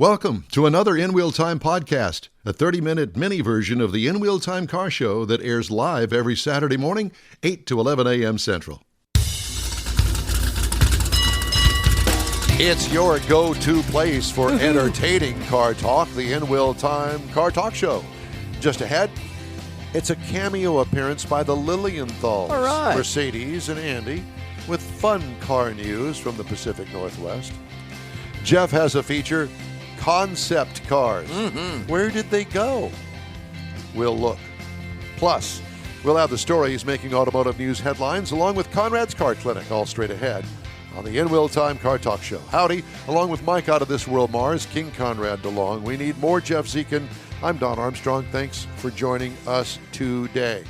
Welcome to another In Wheel Time podcast, a 30-minute mini version of the In Wheel Time car show that airs live every Saturday morning, 8 to 11 a.m. Central. It's your go-to place for entertaining car talk, the In Wheel Time Car Talk Show. Just ahead, it's a cameo appearance by the Lilienthals, All right. Mercedes and Andy, with fun car news from the Pacific Northwest. Jeff has a feature, concept cars. Where did they go? We'll look. Plus, we'll have the stories making automotive news headlines along with Conrad's Car Clinic, all straight ahead on the In Wheel Time Car Talk Show. Howdy, along with Mike out of this world, Mars, King Conrad DeLong. We need more Jeff Dziekan. I'm Don Armstrong. Thanks for joining us today.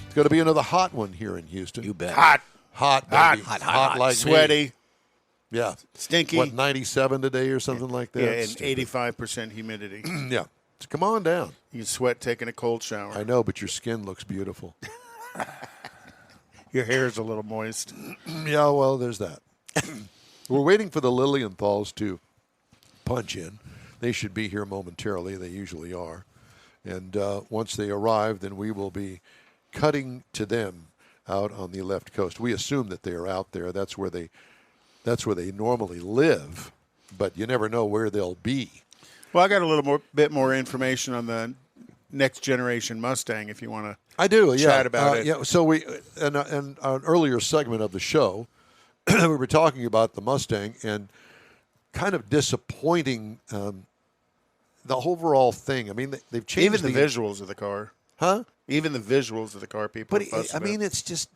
It's going to be another hot one here in Houston. You bet. Hot, baby. Hot like sweaty. me. Yeah. Stinky. What, 97 today or something like that? Yeah, and Stupid. 85% humidity. Yeah. So come on down. You can sweat taking a cold shower. I know, but your skin looks beautiful. Your hair is a little moist. Yeah, well, there's that. We're waiting for the Lilienthals to punch in. They should be here momentarily. They usually are. And once they arrive, then we will be cutting to them out on the left coast. We assume that they are out there. That's where they normally live, but you never know where they'll be. Well, I got a little bit more information on the next generation Mustang if you want to I do, yeah. chat about it. Yeah, so we in an earlier segment of the show, we were talking about the Mustang and kind of disappointing the overall thing. I mean, they've changed Even the visuals of the car. Huh? Even the visuals of the car, people. But I mean, it's just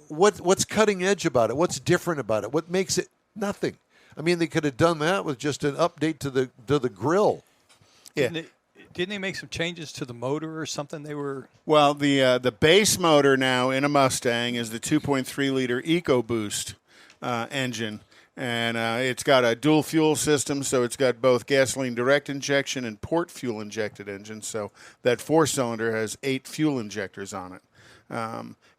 what's cutting edge about it? What's different about it? What makes it nothing? I mean, they could have done that with just an update to the grill. Yeah. Didn't they make some changes to the motor or something? They were Well, the base motor now in a Mustang is the 2.3-liter EcoBoost engine. And it's got a dual fuel system, so it's got both gasoline direct injection and port fuel injected engine. So that four-cylinder has 8 fuel injectors on it.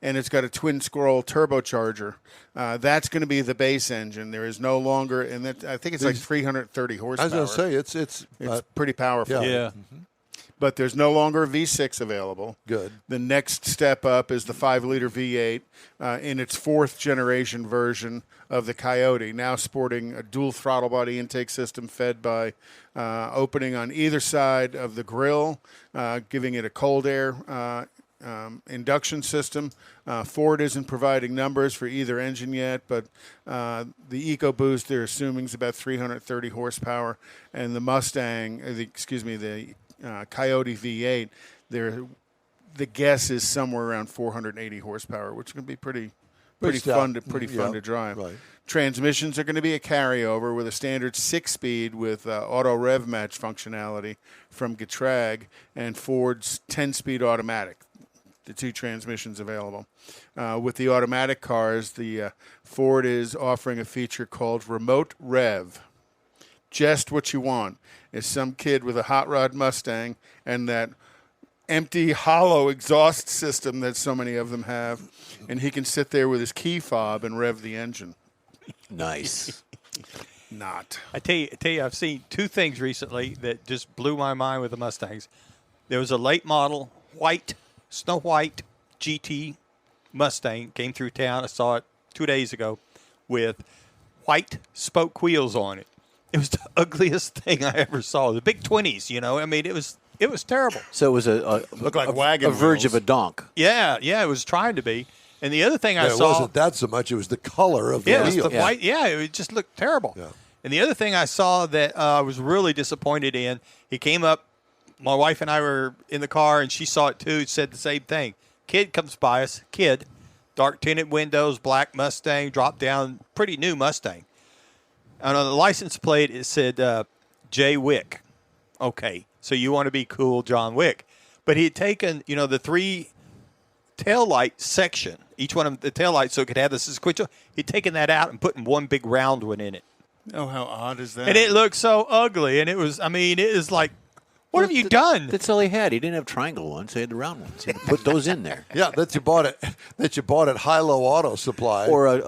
And it's got a twin scroll turbocharger. That's going to be the base engine. There is no longer, and I think it's like 330 horsepower. I was going to say it's pretty powerful. yeah. But there's no longer a V6 available. Good. The next step up is the 5-liter V8 in its fourth generation version of the Coyote, now sporting a dual throttle body intake system fed by opening on either side of the grille, giving it a cold air induction system. Ford isn't providing numbers for either engine yet, but the EcoBoost they're assuming is about 330 horsepower, and the Mustang, the Coyote V8, the guess is somewhere around 480 horsepower, which is going to be pretty fun to drive. Right. Transmissions are going to be a carryover with a standard 6-speed with auto rev match functionality from Getrag and Ford's 10-speed automatic. The two transmissions available. With the automatic cars, the Ford is offering a feature called Remote Rev. Just what you want is some kid with a hot rod Mustang and that empty, hollow exhaust system that so many of them have, and he can sit there with his key fob and rev the engine. Nice. Not. I tell you, I've seen two things recently that just blew my mind with the Mustangs. There was a late model Snow White GT Mustang came through town. I saw it 2 days ago with white spoke wheels on it. It was the ugliest thing I ever saw. The big 20s, you know. I mean, it was terrible. So it was a Looked like wagon a verge wheels. of a donk. Yeah, it was trying to be. And the other thing I It saw wasn't that so much. It was the color of the it was wheel. the white. Yeah, it just looked terrible. Yeah. And the other thing I saw that I was really disappointed in, he came up. My wife and I were in the car, and she saw it too. Said the same thing. Kid comes by us. Dark tinted windows, black Mustang, drop down, pretty new Mustang. And on the license plate, it said J. Wick. Okay, so you want to be cool, John Wick. But he had taken, the 3 taillight section, each one of the taillights, so it could have the sequential. He'd taken that out and put in one big round one in it. Oh, how odd is that? And it looked so ugly. And it was like What have you done? That's all he had. He didn't have triangle ones. He had the round ones. He had to put those in there. Yeah, that you bought at High-Low Auto Supply, Or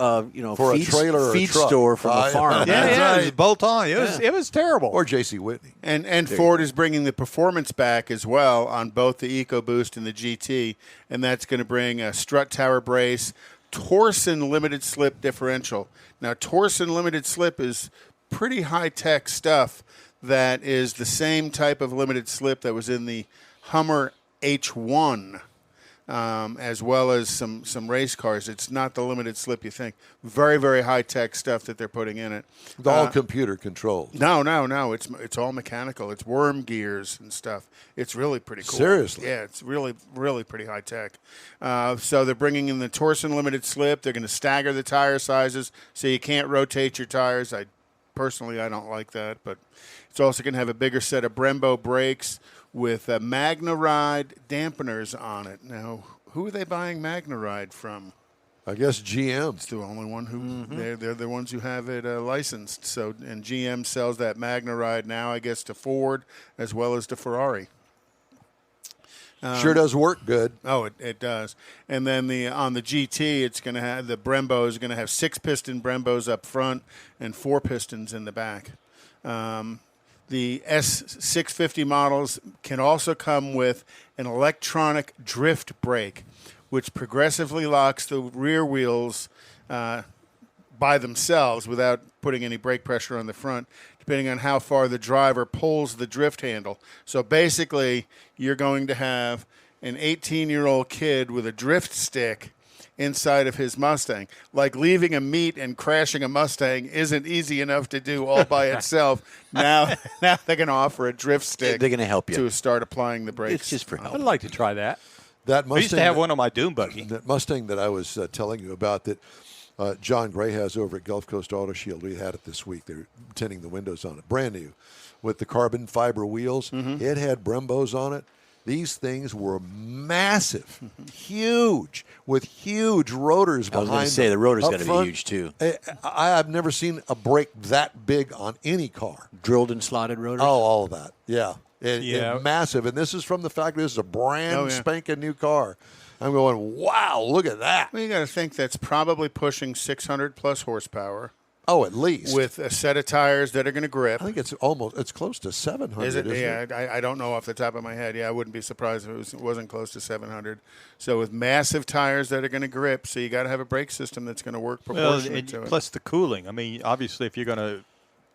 for feed, a trailer or feed a truck. store from a farm. Yeah, it was bolt on. It was terrible. Or J.C. Whitney. And Ford is bringing the performance back as well on both the EcoBoost and the GT, and that's going to bring a strut tower brace, Torsen limited slip differential. Now, Torsen limited slip is pretty high-tech stuff that is the same type of limited slip that was in the Hummer H1, as well as some race cars. It's not the limited slip you think. Very, very high-tech stuff that they're putting in it. It's all computer controlled. No. It's all mechanical. It's worm gears and stuff. It's really pretty cool. Seriously? Yeah, it's really, really pretty high-tech. So they're bringing in the Torsen limited slip. They're going to stagger the tire sizes so you can't rotate your tires. Personally, I don't like that, but it's also going to have a bigger set of Brembo brakes with MagnaRide dampeners on it. Now, who are they buying MagnaRide from? I guess GM. It's the only one who they're the ones who have it licensed. So, and GM sells that MagnaRide now, I guess, to Ford as well as to Ferrari. Sure does work good. Oh, it does. And then on the GT, it's going to have the Brembo is going to have 6-piston Brembos up front and 4 pistons in the back. The S650 models can also come with an electronic drift brake, which progressively locks the rear wheels by themselves without putting any brake pressure on the front, depending on how far the driver pulls the drift handle. So basically, you're going to have an 18-year-old kid with a drift stick inside of his Mustang. Like leaving a meet and crashing a Mustang isn't easy enough to do all by itself. Now they're going to offer a drift stick. They're going to help you to start applying the brakes. It's just for help. I'd like to try that. That Mustang, I used to have one on my dune buggy. That Mustang that I was telling you about that John Gray has over at Gulf Coast Auto Shield. We had it this week. They're tinting the windows on it. Brand new with the carbon fiber wheels. It had Brembos on it. These things were massive, huge, with huge rotors behind them. I was going to say, the rotor's Up got to be front, huge, too. I have never seen a brake that big on any car. Drilled and slotted rotors? Oh, all of that, yeah. Yeah. Massive. And this is from the fact that this is a brand spanking new car. I'm going, wow, look at that. Well, you got to think that's probably pushing 600-plus horsepower. Oh, at least. With a set of tires that are going to grip. I think it's close to 700. Is it? Isn't Yeah, it? I don't know off the top of my head. Yeah, I wouldn't be surprised if it wasn't close to 700. So with massive tires that are going to grip, so you got to have a brake system that's going to work proportionate to it. Plus the cooling. I mean, obviously, if you're going to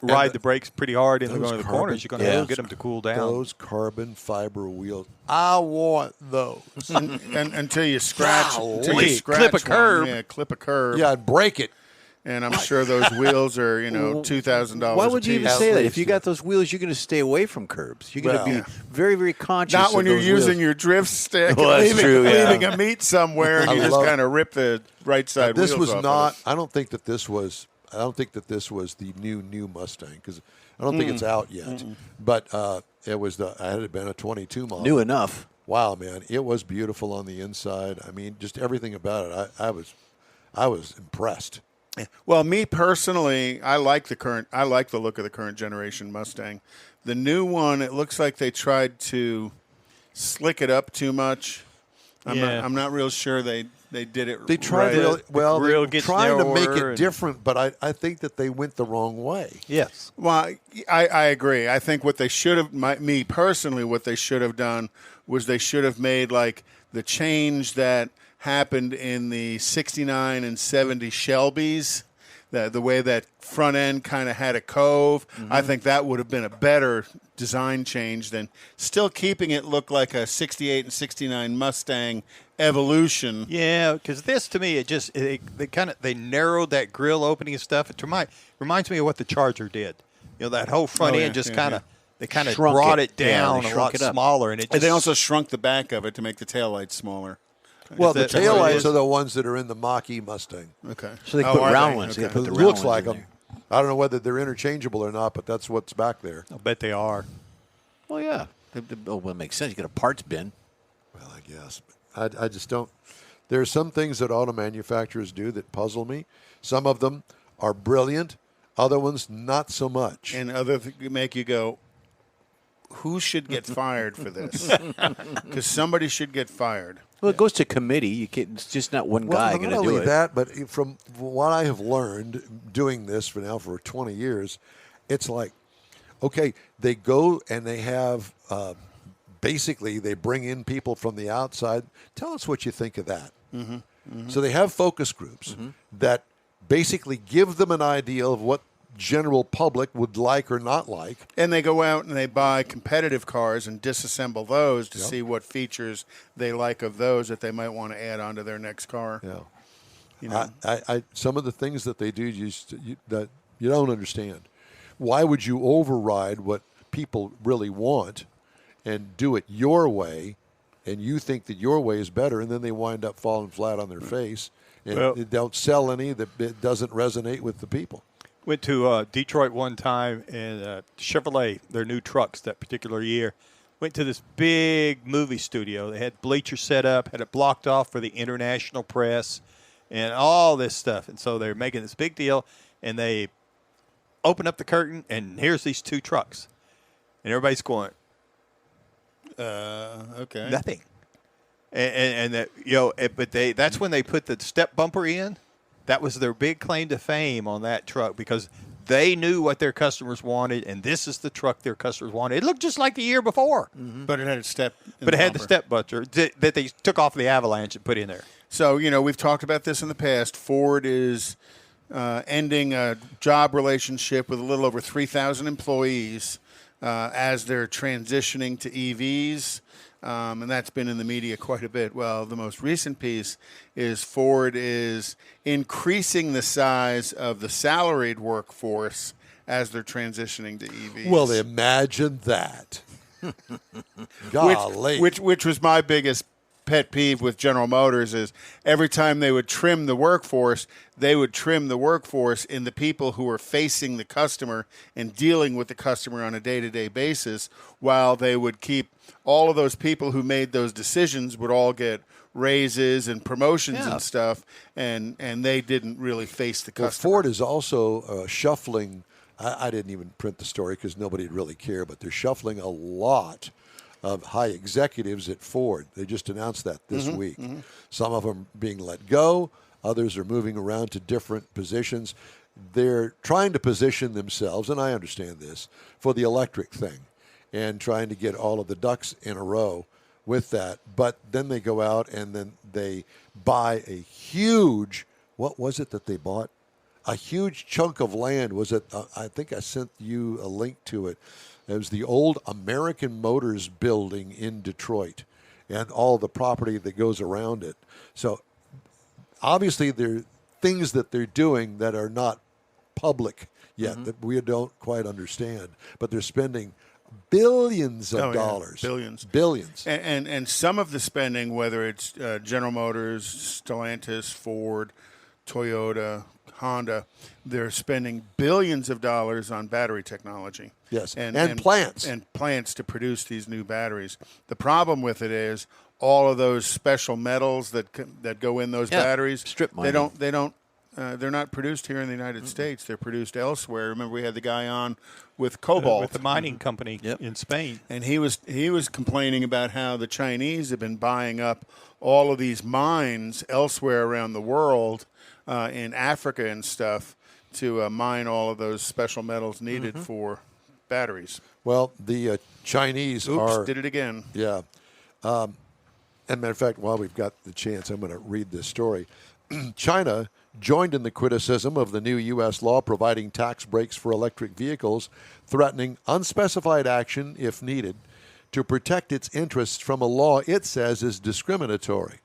ride the brakes pretty hard and going to the corners, you're going to get them to cool down. Those carbon fiber wheels. I want those. and until you scratch, clip a curb. Yeah, clip a curb. Yeah, I'd break it. And I'm sure those wheels are, $2,000. Why would you even say that? If you least, got those wheels, you're going to stay away from curbs. You're going to be very, very conscious. Not when of you're those using wheels. your drift stick, Well, that's true, leaving a meat somewhere, and you just kind of rip the right side. This wheels was off not. of it. I don't think that this was the new Mustang because I don't think it's out yet. But it was it had been a 22 model. New enough. Wow, man, it was beautiful on the inside. I mean, just everything about it. I was impressed. Well, me personally, I like the look of the current generation Mustang. The new one, it looks like they tried to slick it up too much. I'm not real sure they did it. They tried right. they were gets trying to make narrower it different, but I think that they went the wrong way. Yes. Well, I agree. I think what they should have, me personally, what they should have done was they should have made like the change that happened in the 69 and 70 Shelbys, the way that front end kind of had a cove. I think that would have been a better design change than still keeping it look like a 68 and 69 Mustang Evolution. Yeah, because this to me, they narrowed that grill opening and stuff. It reminds me of what the Charger did. That whole front end just kind of. They kind of brought it down a lot smaller, and they also shrunk the back of it to make the taillights smaller. Well, the taillights are the ones that are in the Mach-E Mustang. Okay. So they put round ones. Okay. They put the It round looks ones like in them. there. I don't know whether they're interchangeable or not, but that's what's back there. I bet they are. Well, yeah. Well, it makes sense. You got a parts bin. Well, I guess. I just don't. There are some things that auto manufacturers do that puzzle me. Some of them are brilliant. Other ones, not so much. And other make you go, who should get fired for this? Because somebody should get fired. Well, it goes to committee. You can't, it's just not one guy Well, going not to do only it. that, but from what I have learned doing this for 20 years, it's like, okay, they go and they have basically they bring in people from the outside. Tell us what you think of that. So they have focus groups that basically give them an idea of what general public would like or not like. And they go out and they buy competitive cars and disassemble those to see what features they like of those that they might want to add onto their next car. Yeah. You know? I some of the things that they do that you don't understand. Why would you override what people really want and do it your way, and you think that your way is better, and then they wind up falling flat on their face, and they don't sell any, that it doesn't resonate with the people. Went to Detroit one time, and Chevrolet, their new trucks that particular year, went to this big movie studio. They had bleachers set up, had it blocked off for the international press, and all this stuff. And so they're making this big deal, and they open up the curtain, and here's these two trucks. And everybody's going, Okay. nothing. And that, but that's when they put the step bumper in. That was their big claim to fame on that truck, because they knew what their customers wanted, and this is the truck their customers wanted. It looked just like the year before. But it had a step. But it had the step bumper that they took off the Avalanche and put in there. So, we've talked about this in the past. Ford is ending a job relationship with a little over 3,000 employees as they're transitioning to EVs. And that's been in the media quite a bit. Well, the most recent piece is Ford is increasing the size of the salaried workforce as they're transitioning to EVs. Well, imagine that. Golly. Which was my biggest pet peeve with General Motors is every time they would trim the workforce, they would trim the workforce in the people who are facing the customer and dealing with the customer on a day-to-day basis, while they would keep all of those people who made those decisions would all get raises and promotions and stuff, and they didn't really face the customer. Well, Ford is also shuffling. I didn't even print the story because nobody would really care, but they're shuffling a lot of high executives at Ford. They just announced that this week. Some of them being let go. Others are moving around to different positions. They're trying to position themselves, and I understand this, for the electric thing and trying to get all of the ducks in a row with that. But then they go out and then they buy a huge, what was it that they bought? A huge chunk of land. Was it, I think I sent you a link to it. It was the old American Motors building in Detroit and all the property that goes around it. So obviously there are things that they're doing that are not public yet, that we don't quite understand. But they're spending billions of dollars. Billions. And some of the spending, whether it's General Motors, Stellantis, Ford, Toyota, Honda, they're spending billions of dollars on battery technology. Yes, and plants. And plants to produce these new batteries. The problem with it is all of those special metals that go in those batteries, strip mining. They're not produced here in the United States. They're produced elsewhere. Remember, we had the guy on with cobalt. With the mining company in Spain. And he was complaining about how the Chinese have been buying up all of these mines elsewhere around the world, in Africa and stuff, to mine all of those special metals needed for batteries. Well, the Chinese did it again. Yeah. And matter of fact, while we've got the chance, I'm going to read this story. China joined in the criticism of the new U.S. law providing tax breaks for electric vehicles, threatening unspecified action, if needed, to protect its interests from a law it says is discriminatory.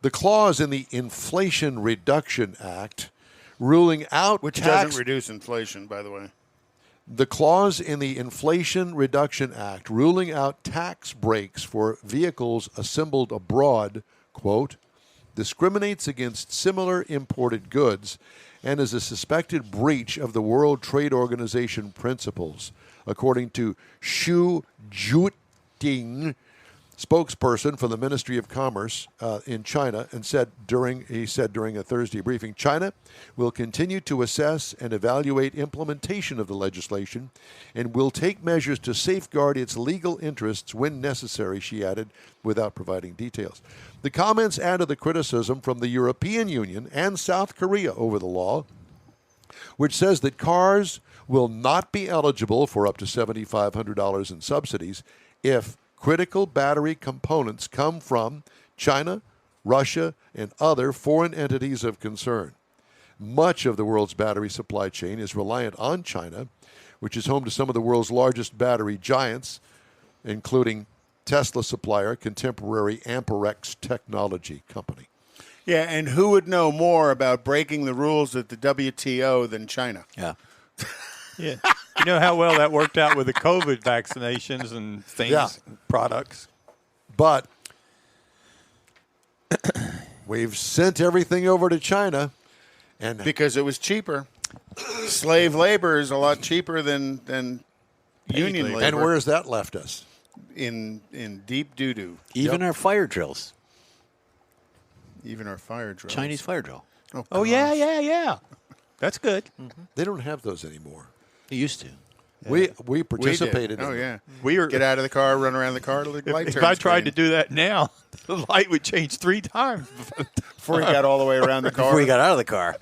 The clause in the Inflation Reduction Act ruling out Which tax... doesn't reduce inflation, by the way. The clause in the Inflation Reduction Act ruling out tax breaks for vehicles assembled abroad, quote, discriminates against similar imported goods and is a suspected breach of the World Trade Organization principles, according to Xu Juting, spokesperson from the Ministry of Commerce in China and said during a Thursday briefing, China will continue to assess and evaluate implementation of the legislation and will take measures to safeguard its legal interests when necessary, she added, without providing details. The comments add to the criticism from the European Union and South Korea over the law, which says that cars will not be eligible for up to $7,500 in subsidies if critical battery components come from China, Russia, and other foreign entities of concern. Much of the world's battery supply chain is reliant on China, which is home to some of the world's largest battery giants, including Tesla supplier Contemporary Amperex Technology Company. Yeah, and who would know more about breaking the rules at the WTO than China? Yeah. Yeah. You know how well that worked out with the COVID vaccinations and things, products. But we've sent everything over to China, and Because it was cheaper. Slave labor is a lot cheaper than union labor. and where has that left us? in deep doo-doo. Even our fire drills. Even our fire drills. Chinese fire drill. Oh, yeah. That's good. They don't have those anymore. They used to. We We participated did. Oh, in them. yeah. We were. Get out of the car, run around the car, the light If turns I tried to green. do that now, the light would change 3 times. Before you got all the way around the car, Before you got out of the car.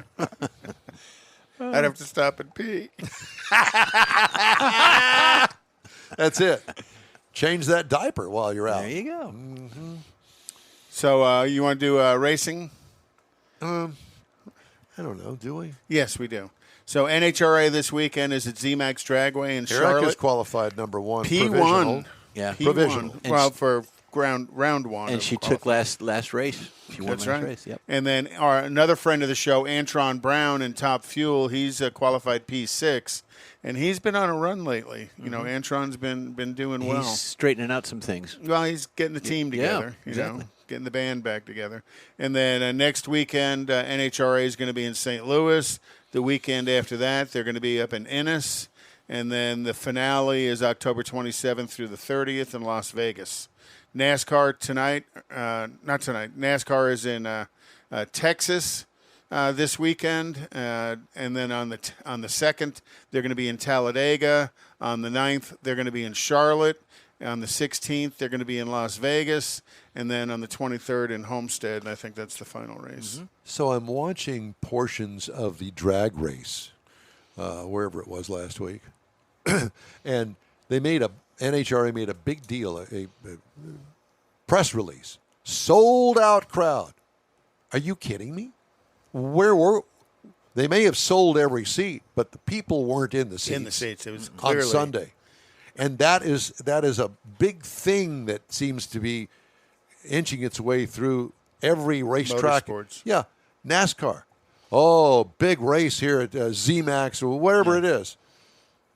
I'd have to stop and pee. That's it. Change that diaper while you're out. There you go. So you want to do racing? I don't know. Do we? Yes, we do. So NHRA this weekend is at ZMAX Dragway in Erica's Charlotte. qualified number one. P1. Provisional. Yeah. Provisional. P1. Well, for round one. And of she qualifying. took last race. She won That's last right. race. Yep. And then another friend of the show, Antron Brown in Top Fuel, he's qualified P6, and he's been on a run lately. You know, Antron's been doing well. He's straightening out some things. Well, he's getting the team together, you know, getting the band back together. And then next weekend, NHRA is going to be in St. Louis. The weekend after that, they're going to be up in Ennis. And then the finale is October 27th through the 30th in Las Vegas. NASCAR tonight, not tonight. NASCAR is in Texas this weekend, and then on the 2nd they're going to be in Talladega. On the 9th they're going to be in Charlotte. On the 16th they're going to be in Las Vegas, and then on the 23rd in Homestead. And I think that's the final race. So I'm watching portions of the drag race, wherever it was last week, and NHRA made a big deal, a press release, sold out crowd. Are you kidding me? Where were they? May have sold every seat, but the people weren't in the seats. In the seats, it was on clearly Sunday, and that is a big thing that seems to be inching its way through every racetrack. Motorsports. Yeah, NASCAR. Oh, big race here at ZMAX or wherever it is.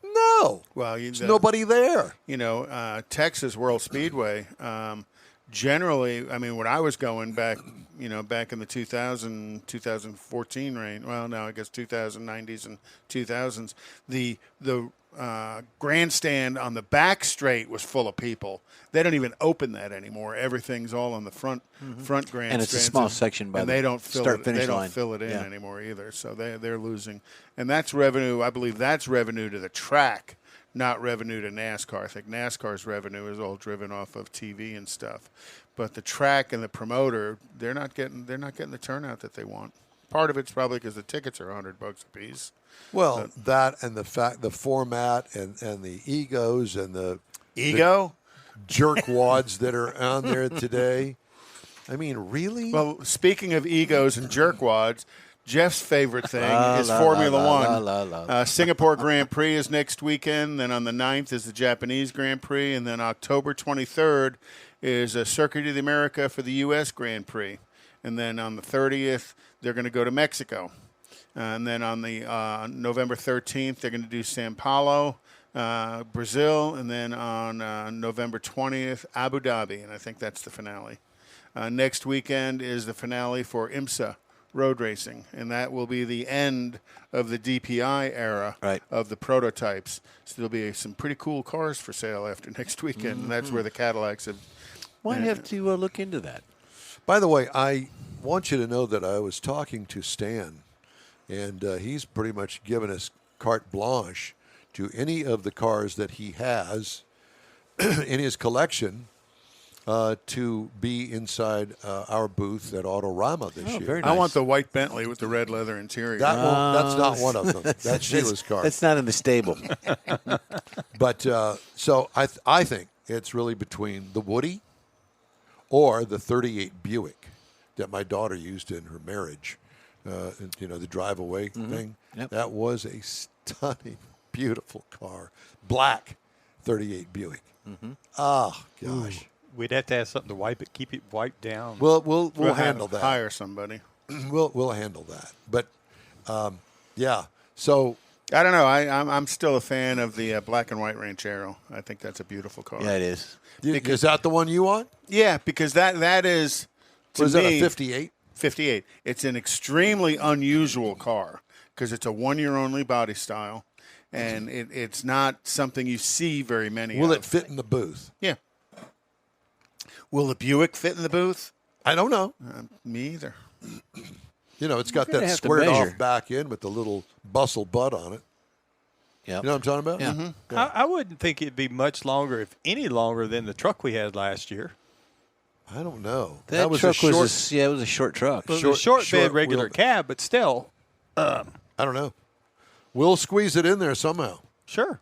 No. Well, there's nobody there. You know, Texas World Speedway. Generally, I mean, when I was going back, back in the 2014 range. Well, no, I guess 2090s and 2000s. The grandstand on the back straight was full of people. They don't even open that anymore. Everything's all on the front grandstand. And it's a small section by and the they don't fill start it. finish They don't line. fill it in Yeah. anymore either. So they're losing, and that's revenue. I believe that's revenue to the track, not revenue to NASCAR. I think NASCAR's revenue is all driven off of TV and stuff, but the track and the promoter, they're not getting the turnout that they want. Part of it's probably because the tickets are $100 a piece. Well, that and the format and the egos and the jerkwads that are on there today. I mean, really? Well, speaking of egos and jerkwads, Jeff's favorite thing is Formula One. Singapore Grand Prix is next weekend. Then on the 9th is the Japanese Grand Prix. And then October 23rd is a Circuit of the America for the U.S. Grand Prix. And then on the 30th, they're going to go to Mexico. And then on the November 13th, they're going to do Sao Paulo, Brazil. And then on November 20th, Abu Dhabi. And I think that's the finale. Next weekend is the finale for IMSA road racing, and that will be the end of the DPI era of the prototypes. So there'll be some pretty cool cars for sale after next weekend, and that's where the Cadillacs have Might have to look into that. By the way, I want you to know that I was talking to Stan, and he's pretty much given us carte blanche to any of the cars that he has in his collection to be inside our booth at Autorama this year. Very I nice. want the white Bentley with the red leather interior. That's not one of them. That's Sheila's car. That's not in the stable. But so I think it's really between the Woody or the 38 Buick that my daughter used in her marriage. The drive-away thing. Yep. That was a stunning, beautiful car. Black 38 Buick. Oh, gosh. We'd have to have something to wipe it, keep it wiped down. We'll handle that. Hire somebody. We'll handle that. But, yeah. So I don't know. I'm still a fan of the black and white Ranchero. I think that's a beautiful car. Yeah, it is. is that the one you want? Yeah, because that is, to Was that me, a 58? 58. It's an extremely unusual car because it's a one-year-only body style, and it's not something you see very many Will of. it fit in the booth? Yeah. Will the Buick fit in the booth? I don't know. Me either. It's got gonna that have to squared measure. off back end with the little bustle butt on it. Yep. You know what I'm talking about? Yeah. I wouldn't think it'd be much longer, if any longer, than the truck we had last year. I don't know. That was truck a short. was it was a short truck. It was a short bed regular wheel- cab, but still, I don't know. We'll squeeze it in there somehow. sure.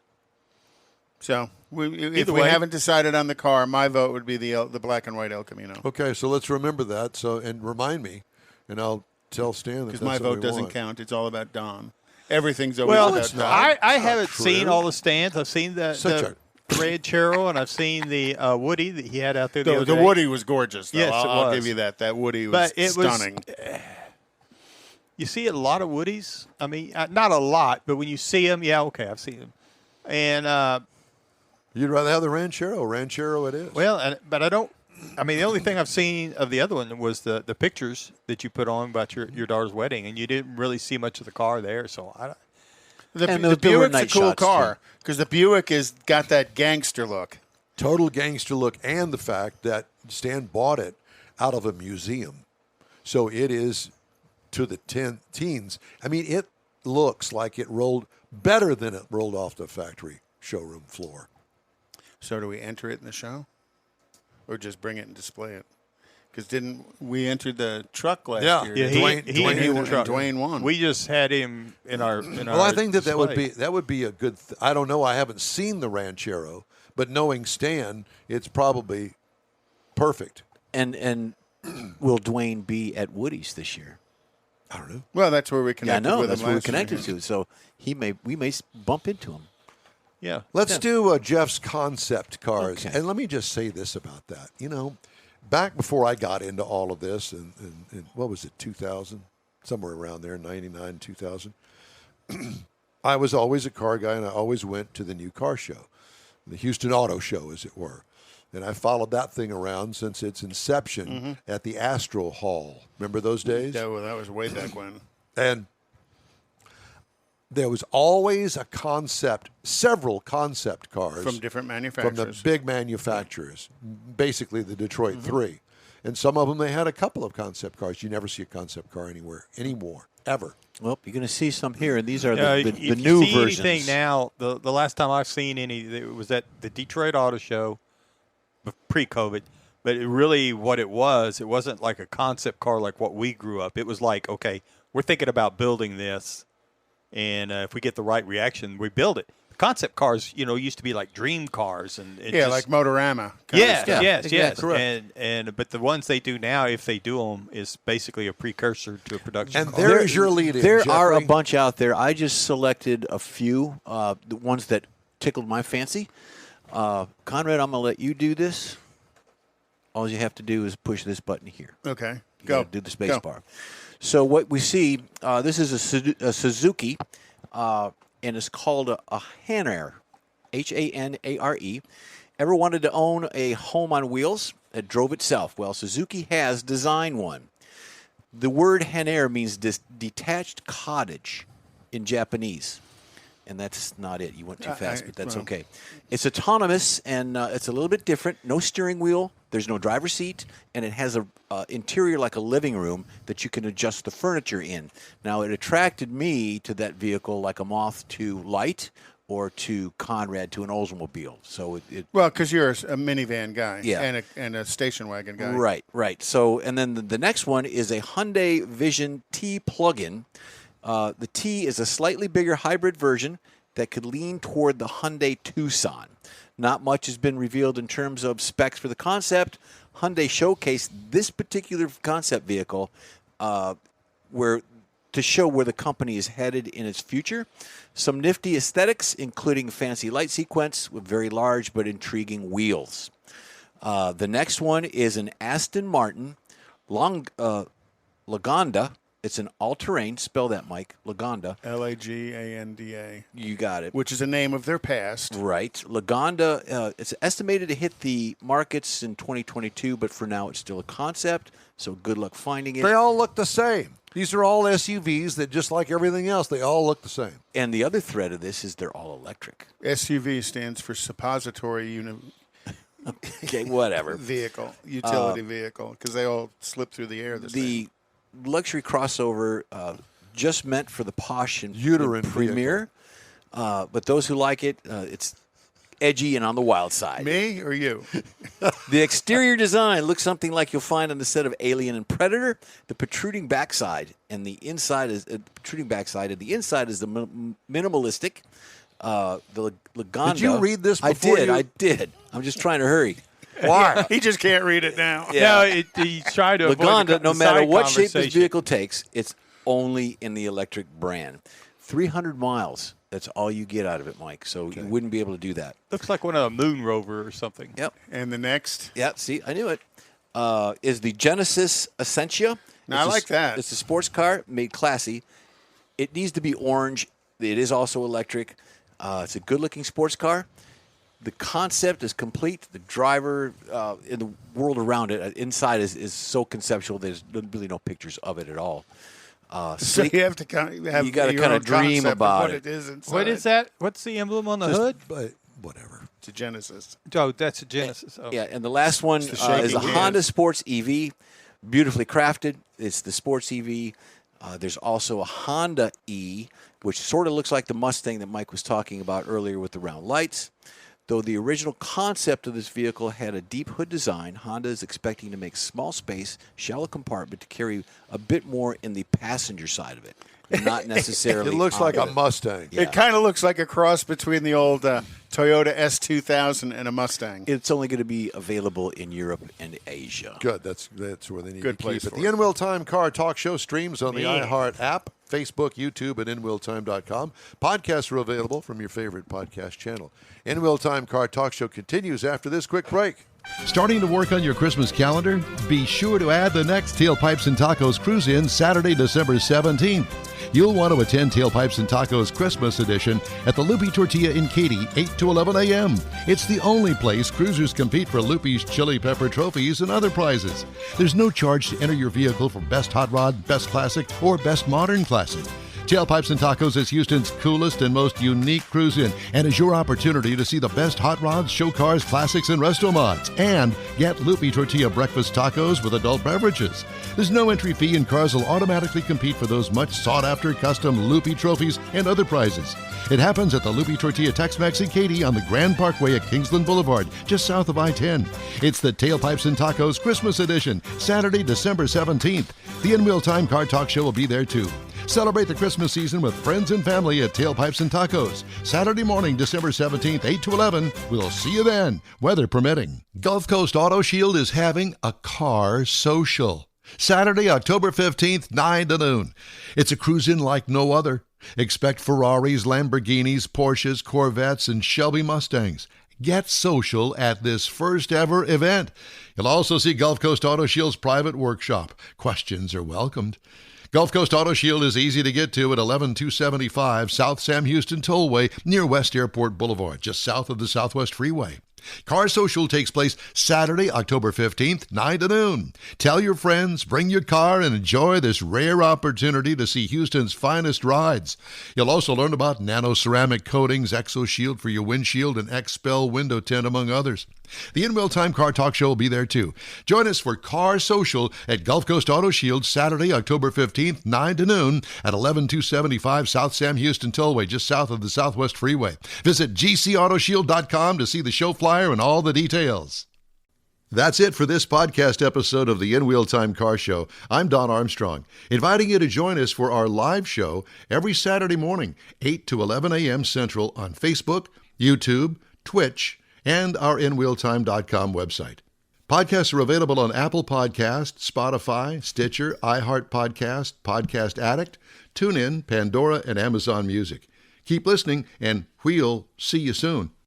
So if Either we way. haven't decided on the car, my vote would be the black and white El Camino. Okay, so let's remember that. And remind me, and I'll tell Stan that Because that's my what vote we doesn't want. count. It's all about Don. Everything's always Well, about Don. I haven't true. seen all the stands. I've seen Such the Ranchero, and I've seen the Woody that he had out there the The, other the day. Woody was gorgeous, though. Yes, it I'll was. give you that. That Woody was But it was- stunning. You see a lot of Woodies. I mean, not a lot, but when you see them, yeah, okay, I've seen them. And You'd rather have the Ranchero. Ranchero it is. but I don't. I mean, the only thing I've seen of the other one was the pictures that you put on about your daughter's wedding, and you didn't really see much of the car there. So The And the there were Buick's a night cool shots, car because the Buick has got that gangster look. Total gangster look, and the fact that Stan bought it out of a museum. So it is to the teens. I mean, it looks like it rolled better than it rolled off the factory showroom floor. So do we enter it in the show, or just bring it and display it? Because didn't we enter the truck last Yeah. year? yeah, Dwayne won the truck. Dwayne won. We just had him in our. Well, I think that would be a good. I don't know. I haven't seen the Ranchero, but knowing Stan, it's probably perfect. And will Dwayne be at Woody's this year? I don't know. Well, that's where we Yeah, I connected know. with That's him where we last connected year. to. So we may bump into him. Yeah. Let's do Jeff's concept cars. Okay. And let me just say this about that. Back before I got into all of this, and what was it, 2000? Somewhere around there, 99, 2000. I was always a car guy, and I always went to the new car show, the Houston Auto Show, as it were. And I followed that thing around since its inception at the Astro Hall. Remember those days? That was way back when. And there was always a concept, several concept cars From different from manufacturers. the big manufacturers, basically the Detroit Three. And some of them, they had a couple of concept cars. You never see a concept car anymore, ever. Well, you're going to see some here, and these are If the you new see versions. anything now, the last time I've seen any, it was at the Detroit Auto Show, pre-COVID. But what it wasn't like a concept car like what we grew up. It was like, okay, we're thinking about building this, and if we get the right reaction, we build it. Concept cars, used to be like dream cars, and it Yeah, just, like Motorama. kind of yes, stuff. yes, yes. Correct. But the ones they do now, if they do them, is basically a precursor to a production And car. there's your lead in, There are a Jeffrey. bunch out there. I just selected a few, the ones that tickled my fancy. Conrad, I'm going to let you do this. All you have to do is push this button here. Okay, You go. gotta do the space Go. bar. So what we see, this is a Suzuki, and it's called a Hanare, Hanare. Ever wanted to own a home on wheels that drove itself? Well, Suzuki has designed one. The word Hanare means detached cottage in Japanese. and that's not it. You went too I- fast, but that's well. okay. It's autonomous, and it's a little bit different. No steering wheel. There's no driver's seat, and it has a interior like a living room that you can adjust the furniture in. Now, it attracted me to that vehicle like a moth to light or to Conrad to an Oldsmobile. So it Well, because you're a minivan guy, Yeah. and a station wagon guy. Right. So, and then the next one is a Hyundai Vision T plug-in. The T is a slightly bigger hybrid version that could lean toward the Hyundai Tucson. Not much has been revealed in terms of specs for the concept. Hyundai showcased this particular concept vehicle to show where the company is headed in its future. Some nifty aesthetics, including fancy light sequence with very large but intriguing wheels. The next one is an Aston Martin Lagonda. It's an all-terrain. Spell that, Mike. Lagonda. Laganda, You got it. which is a name of their past. Right. Lagonda, it's estimated to hit the markets in 2022, but for now it's still a concept, so good luck finding it. They all look the same. These are all SUVs that, just like everything else, they all look the same. And the other thread of this is they're all electric. SUV stands for suppository Okay, whatever. vehicle, utility vehicle, because they all slip through the air. The luxury crossover just meant for the posh and Uterine premier, but those who like it, it's edgy and on the wild side. Me or you? The exterior design looks something like you'll find on the set of Alien and Predator. The protruding backside and the inside is the minimalistic. The Lagonda. Did you read this before I did. I'm just trying to hurry. Why? He just can't read it now. No, he tried to avoid Lagonda, no matter side what shape this conversation. vehicle takes, it's only in the electric brand. 300 miles. That's all you get out of it, Mike. So you wouldn't be able to do that. Looks like one of a moon rover or something. Yep. And the next, Yeah, see, I knew it. Is the Genesis Essentia. Now, I like that. It's a sports car made classy. It needs to be orange. It is also electric. It's a good-looking sports car. The concept is complete. The driver in the world around it, inside is so conceptual. There's really no pictures of it at all. so Sleek. you have to have You gotta your kinda own dream concept of about what it. it is inside. What is that? What's the emblem on the hood? But whatever. It's a Genesis. Oh, that's a Genesis. Oh. Yeah, and the last one the is shaking a hand. Honda Sports EV, beautifully crafted. It's the Sports EV. There's also a Honda E, which sort of looks like the Mustang that Mike was talking about earlier with the round lights. Though the original concept of this vehicle had a deep hood design, Honda is expecting to make small space, shallow compartment to carry a bit more in the passenger side of it, not necessarily. It looks on like a the- Mustang. Yeah. It kind of looks like a cross between the old Toyota S2000 and a Mustang. It's only going to be available in Europe and Asia. Good. That's where they need Good to place keep it. for The it. In Wheel Time Car Talk Show streams on the Yeah. iHeart app, Facebook, YouTube, and InWheelTime.com. Podcasts are available from your favorite podcast channel. In Wheel Time Car Talk Show continues after this quick break. Starting to work on your Christmas calendar? Be sure to add the next Tailpipes and Tacos Cruise In Saturday, December 17th. You'll want to attend Tailpipes and Tacos Christmas Edition at the Loopy Tortilla in Katy, 8 to 11 a.m. It's the only place cruisers compete for Loopy's Chili Pepper trophies and other prizes. There's no charge to enter your vehicle for Best Hot Rod, Best Classic, or Best Modern Classic. Tailpipes and Tacos is Houston's coolest and most unique cruise-in and is your opportunity to see the best hot rods, show cars, classics, and resto mods. And get Loopy Tortilla breakfast tacos with adult beverages. There's no entry fee and cars will automatically compete for those much sought-after custom Loopy trophies and other prizes. It happens at the Loopy Tortilla Tex-Mex in Katy on the Grand Parkway at Kingsland Boulevard, just south of I-10. It's the Tailpipes and Tacos Christmas Edition, Saturday, December 17th. The In Wheel Time Car Talk Show will be there too. Celebrate the Christmas season with friends and family at Tailpipes and Tacos. Saturday morning, December 17th, 8 to 11. We'll see you then, weather permitting. Gulf Coast Auto Shield is having a car social. Saturday, October 15th, 9 to noon. It's a cruise-in like no other. Expect Ferraris, Lamborghinis, Porsches, Corvettes, and Shelby Mustangs. Get social at this first ever event. You'll also see Gulf Coast Auto Shield's private workshop. Questions are welcomed. Gulf Coast Auto Shield is easy to get to at 11275 South Sam Houston Tollway near West Airport Boulevard, just south of the Southwest Freeway. Car Social takes place Saturday, October 15th, 9 to noon. Tell your friends, bring your car, and enjoy this rare opportunity to see Houston's finest rides. You'll also learn about nano-ceramic coatings, ExoShield for your windshield, and XPEL window tint, among others. The In Real Time Car Talk Show will be there too. Join us for Car Social at Gulf Coast Auto Shield Saturday, October 15th, 9 to noon at 11275 South Sam Houston Tollway, just south of the Southwest Freeway. Visit gcautoshield.com to see the show flyer and all the details. That's it for this podcast episode of the In Real Time Car Show. I'm Don Armstrong, inviting you to join us for our live show every Saturday morning, 8 to 11 a.m. Central on Facebook, YouTube, Twitch, and our InRealTime.com website. Podcasts are available on Apple Podcasts, Spotify, Stitcher, iHeart Podcast, Podcast Addict, TuneIn, Pandora, and Amazon Music. Keep listening, and we'll see you soon.